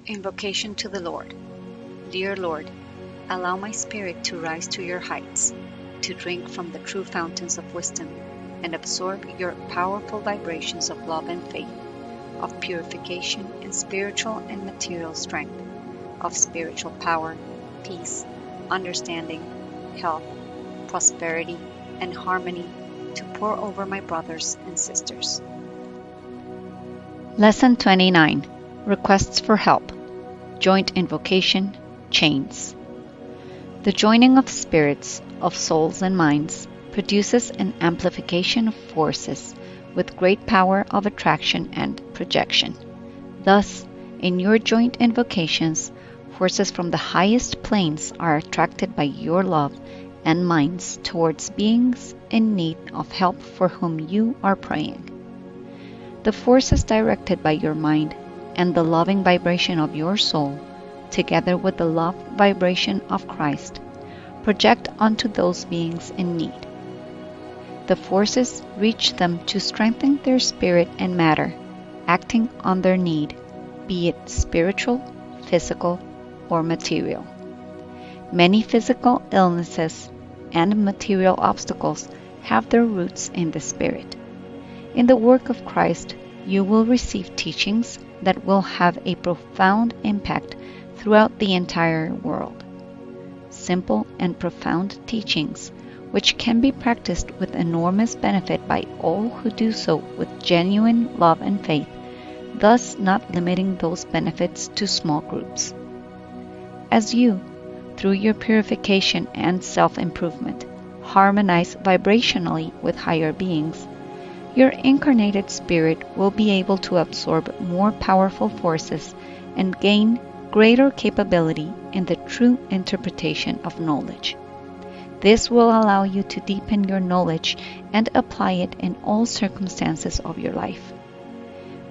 Invocation to the Lord. Dear Lord, allow my spirit to rise to your heights, to drink from the true fountains of wisdom, and absorb your powerful vibrations of love and faith, of purification and spiritual and material strength, of spiritual power, peace, understanding, health, prosperity, and harmony to pour over my brothers and sisters. Lesson 29. Requests for help. Joint invocation, chains. The joining of spirits, of souls and minds, produces an amplification of forces with great power of attraction and projection. Thus, in your joint invocations, forces from the highest planes are attracted by your love and minds towards beings in need of help for whom you are praying. The forces directed by your mind and the loving vibration of your soul, together with the love vibration of Christ, project onto those beings in need. The forces reach them to strengthen their spirit and matter, acting on their need, be it spiritual, physical, or material. Many physical illnesses and material obstacles have their roots in the spirit. In the work of Christ, you will receive teachings that will have a profound impact throughout the entire world. Simple and profound teachings, which can be practiced with enormous benefit by all who do so with genuine love and faith, thus not limiting those benefits to small groups. As you, through your purification and self-improvement, harmonize vibrationally with higher beings, your incarnated spirit will be able to absorb more powerful forces and gain greater capability in the true interpretation of knowledge. This will allow you to deepen your knowledge and apply it in all circumstances of your life.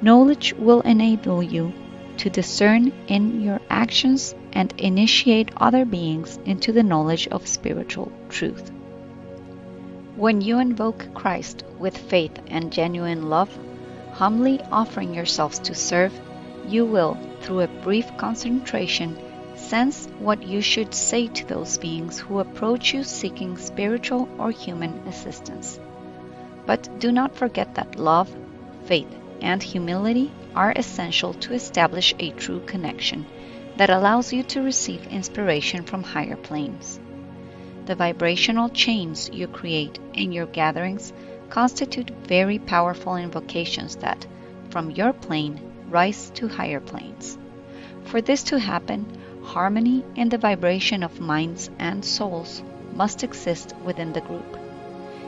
Knowledge will enable you to discern in your actions and initiate other beings into the knowledge of spiritual truth. When you invoke Christ with faith and genuine love, humbly offering yourselves to serve, you will, through a brief concentration, sense what you should say to those beings who approach you seeking spiritual or human assistance. But do not forget that love, faith, and humility are essential to establish a true connection that allows you to receive inspiration from higher planes. The vibrational chains you create in your gatherings constitute very powerful invocations that, from your plane, rise to higher planes. For this to happen, harmony in the vibration of minds and souls must exist within the group.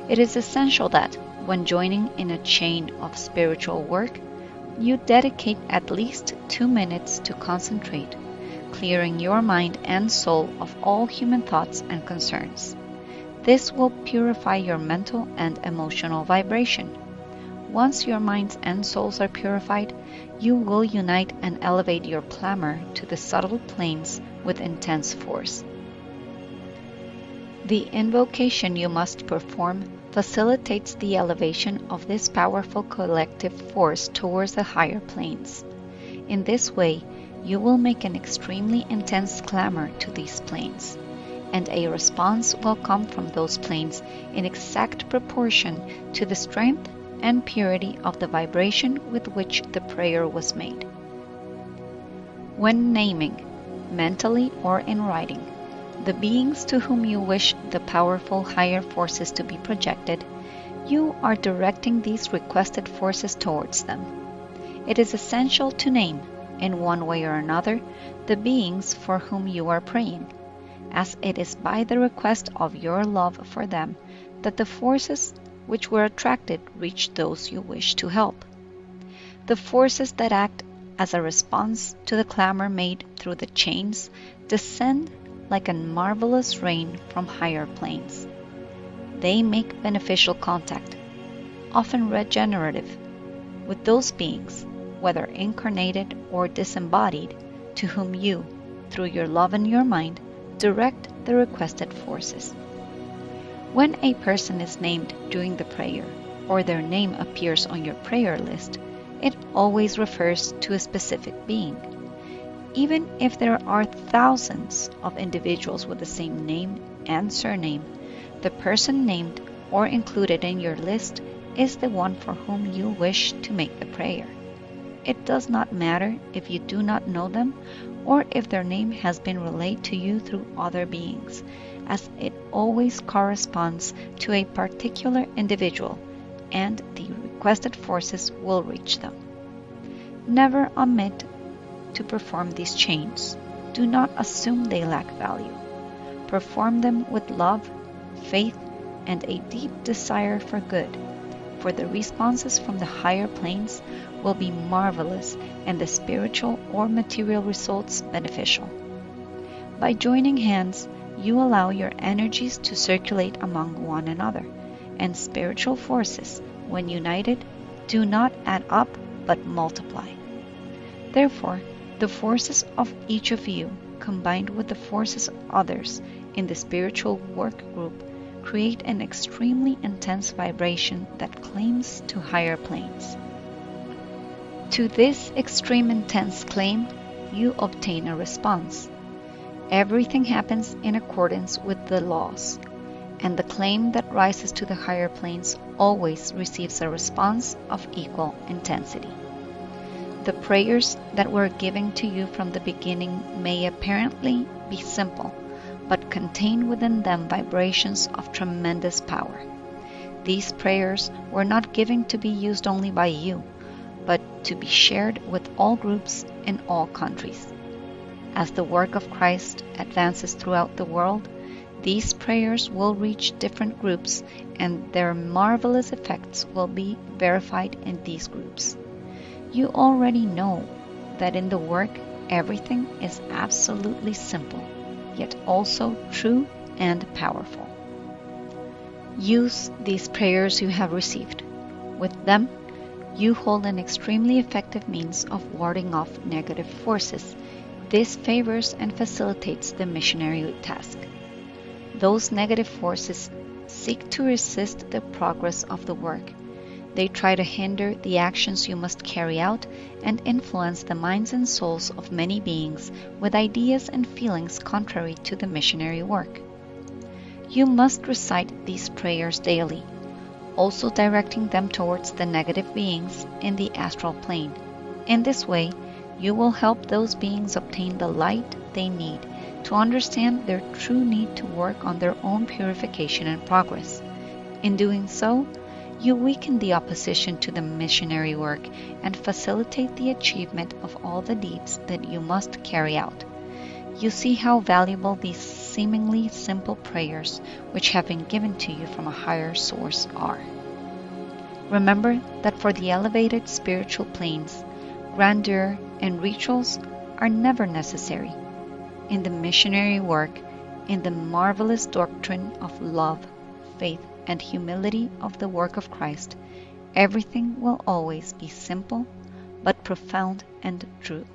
It is essential that, when joining in a chain of spiritual work, you dedicate at least 2 minutes to concentrate, clearing your mind and soul of all human thoughts and concerns. This will purify your mental and emotional vibration. Once your minds and souls are purified, you will unite and elevate your clamor to the subtle planes with intense force. The invocation you must perform facilitates the elevation of this powerful collective force towards the higher planes. In this way, you will make an extremely intense clamor to these planes, and a response will come from those planes in exact proportion to the strength and purity of the vibration with which the prayer was made. When naming, mentally or in writing, the beings to whom you wish the powerful higher forces to be projected, you are directing these requested forces towards them. It is essential to name, in one way or another, the beings for whom you are praying, as it is by the request of your love for them that the forces which were attracted reach those you wish to help. The forces that act as a response to the clamor made through the chains descend like a marvelous rain from higher planes. They make beneficial contact, often regenerative, with those beings, whether incarnated or disembodied, to whom you, through your love and your mind, direct the requested forces. When a person is named during the prayer, or their name appears on your prayer list, it always refers to a specific being. Even if there are thousands of individuals with the same name and surname, the person named or included in your list is the one for whom you wish to make the prayer. It does not matter if you do not know them or if their name has been relayed to you through other beings, as it always corresponds to a particular individual, and the requested forces will reach them. Never omit to perform these chains. Do not assume they lack value. Perform them with love, faith, and a deep desire for good, for the responses from the higher planes will be marvelous and the spiritual or material results beneficial. By joining hands, you allow your energies to circulate among one another, and spiritual forces, when united, do not add up but multiply. Therefore, the forces of each of you, combined with the forces of others in the spiritual work group, create an extremely intense vibration that claims to higher planes. To this extreme intense claim, you obtain a response. Everything happens in accordance with the laws, and the claim that rises to the higher planes always receives a response of equal intensity. The prayers that were given to you from the beginning may apparently be simple, but contain within them vibrations of tremendous power. These prayers were not given to be used only by you, but to be shared with all groups in all countries. As the work of Christ advances throughout the world, these prayers will reach different groups, and their marvelous effects will be verified in these groups. You already know that in the work everything is absolutely simple, yet also true and powerful. Use these prayers you have received. With them, you hold an extremely effective means of warding off negative forces. This favors and facilitates the missionary task. Those negative forces seek to resist the progress of the work. They try to hinder the actions you must carry out and influence the minds and souls of many beings with ideas and feelings contrary to the missionary work. You must recite these prayers daily, also directing them towards the negative beings in the astral plane. In this way, you will help those beings obtain the light they need to understand their true need to work on their own purification and progress. In doing so, you weaken the opposition to the missionary work and facilitate the achievement of all the deeds that you must carry out. You see how valuable these seemingly simple prayers, which have been given to you from a higher source, are. Remember that for the elevated spiritual planes, grandeur and rituals are never necessary. In the missionary work, in the marvelous doctrine of love, faith, and humility of the work of Christ, everything will always be simple, but profound and true.